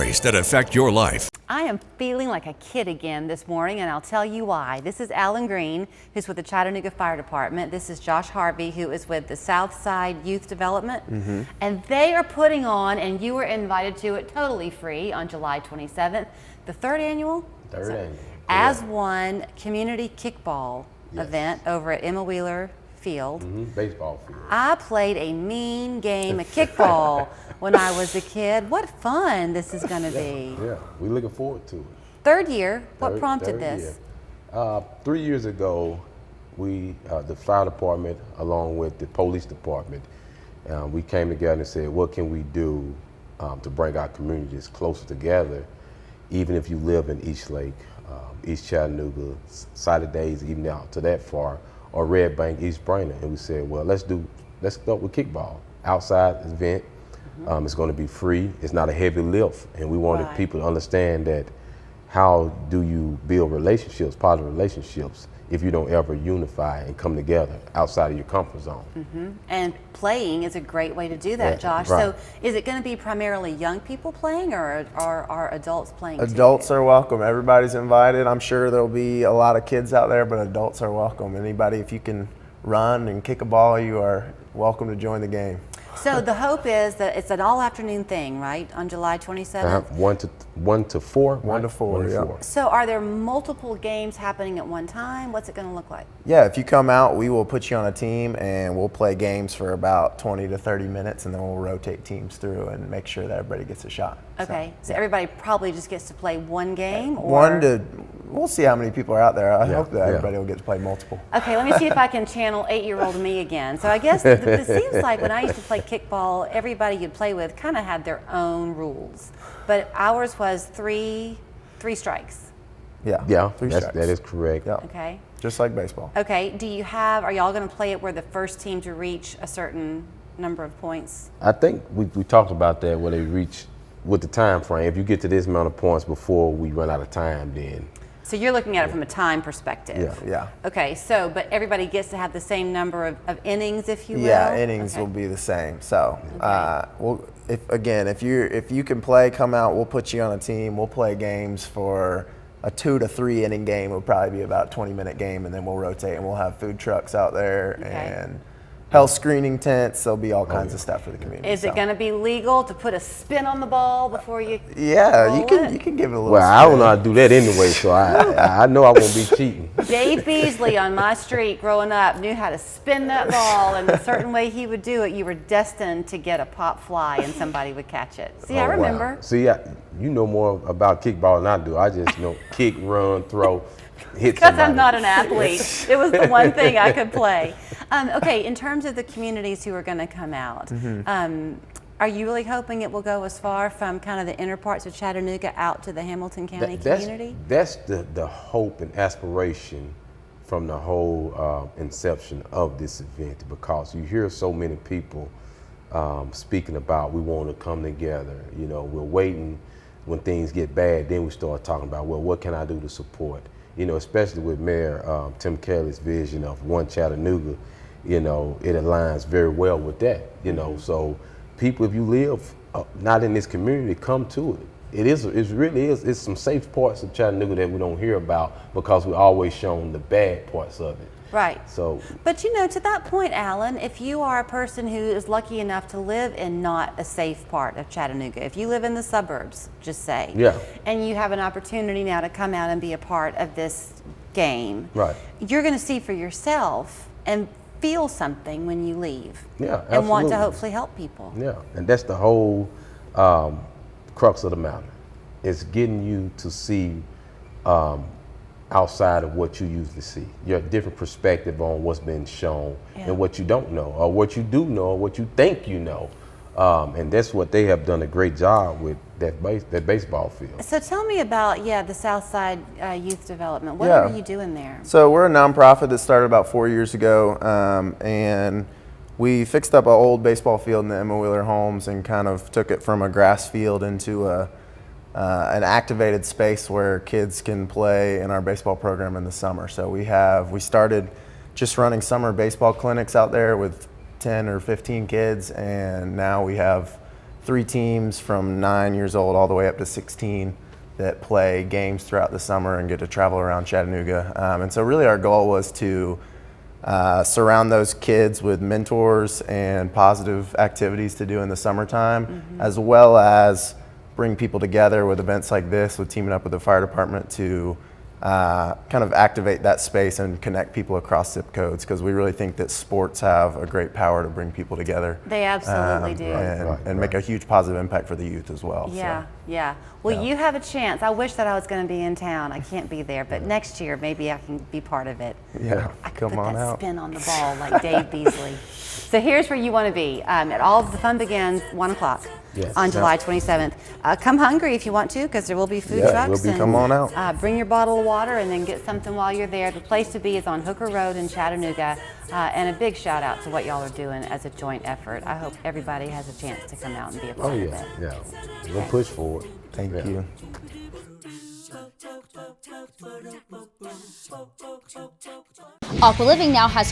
that affect your life. I am feeling like a kid again this morning, and I'll tell you why. This is Alan Green, who's with the Chattanooga Fire Department. This is Josh Harvey, who is with the Southside Youth Development. And they are putting on, and you were invited to it totally free on July 27th, the third annual? Third annual. As one Community Kickball event over at Emma Wheeler Field. Baseball field. I played a mean game of kickball when I was a kid. What fun this is going to be. Yeah, we're looking forward to it. Third year, what prompted this? Year. 3 years ago, we, the fire department, along with the police department, we came together and said, what can we do to bring our communities closer together, even if you live in East Lake, East Chattanooga, Silent Days, even out to that far, or Red Bank, East Brainerd. And we said, well, let's start with kickball. Outside event, it's going to be free. It's not a heavy lift. And we wanted people to understand that how do you build relationships, positive relationships, if you don't ever unify and come together outside of your comfort zone. And playing is a great way to do that, Josh. So is it going to be primarily young people playing, or are adults playing Adults too? are welcome. Everybody's invited. I'm sure there'll be a lot of kids out there, but adults are welcome. Anybody, if you can run and kick a ball, you are welcome to join the game. So the hope is that it's an all-afternoon thing, right, on July 27th? 1 to 4. 1 to 4, yeah. So are there multiple games happening at one time? What's it going to look like? Yeah, if you come out, we will put you on a team and we'll play games for about 20 to 30 minutes, and then we'll rotate teams through and make sure that everybody gets a shot. Okay, so everybody probably just gets to play one game? Or? We'll see how many people are out there. I hope that everybody will get to play multiple. Okay, let me see if I can channel 8-year-old me again. So I guess it seems like when I used to play kickball, everybody you'd play with kind of had their own rules. But ours was three strikes. Yeah, Three strikes. That is correct. Yeah. Okay. Just like baseball. Okay, are y'all going to play it where the first team to reach a certain number of points? I think we talked about that, where they reach with the time frame. If you get to this amount of points before we run out of time, then. So you're looking at it from a time perspective. Yeah. Okay, but everybody gets to have the same number of innings, if you will? Yeah, innings will be the same. So, if you can play, come out. We'll put you on a team. We'll play games for a 2 to 3 inning game. Will probably be about a 20-minute game, and then we'll rotate, and we'll have food trucks out there and health screening tents. There'll be all kinds of stuff for the community. Is it going to be legal to put a spin on the ball before you? Yeah, you can give it a little. Well, I don't know how to do that anyway, so I know I won't be cheating. Dave Beasley on my street growing up knew how to spin that ball, and a certain way he would do it, you were destined to get a pop fly and somebody would catch it. See, I remember. Wow. See, you know more about kickball than I do. I just know kick, run, throw, hit because somebody. I'm not an athlete. It was the one thing I could play. Okay, in terms of the communities who are going to come out, are you really hoping it will go as far from kind of the inner parts of Chattanooga out to the Hamilton County community? That's the hope and aspiration from the whole inception of this event, because you hear so many people speaking about we want to come together. You know, we're waiting when things get bad, then we start talking about, well, what can I do to support? You know, especially with Mayor Tim Kelly's vision of One Chattanooga, you know, it aligns very well with that, you know. So people, if you live not in this community, come to it. It's some safe parts of Chattanooga that we don't hear about because we're always shown the bad parts of it. Right. So, but you know, to that point, Alan, if you are a person who is lucky enough to live in not a safe part of Chattanooga, if you live in the suburbs, just say, and you have an opportunity now to come out and be a part of this game, you're going to see for yourself and feel something when you leave. And want to hopefully help people. And that's the whole crux of the matter. It's getting you to see outside of what you usually see. Your different perspective on what's been shown and what you don't know, or what you do know, or what you think you know. And that's what they have done a great job with, that baseball field. So tell me about, the Southside Youth Development. What are you doing there? So we're a nonprofit that started about 4 years ago, and we fixed up an old baseball field in the Emma Wheeler homes and kind of took it from a grass field into an activated space where kids can play in our baseball program in the summer. So we started just running summer baseball clinics out there with 10 or 15 kids, and now we have 3 teams from 9 years old all the way up to 16 that play games throughout the summer and get to travel around Chattanooga. And so really our goal was to surround those kids with mentors and positive activities to do in the summertime, as well as bring people together with events like this, with teaming up with the fire department to kind of activate that space and connect people across zip codes, because we really think that sports have a great power to bring people together. They absolutely do. And make a huge positive impact for the youth as well. Yeah, yeah. Well, you have a chance. I wish that I was going to be in town. I can't be there, but next year maybe I can be part of it. Yeah, I could come put on that out. spin on the ball like Dave Beasley. So here's where you want to be. It all the fun begins 1 o'clock. Yes. On July 27th. Come hungry if you want to, because there will be food trucks. Come on out. Bring your bottle of water and then get something while you're there. The place to be is on Hooker Road in Chattanooga. And a big shout out to what y'all are doing as a joint effort. I hope everybody has a chance to come out and be a part of it. Yeah. We'll push forward. Thank you. Aqua Living now has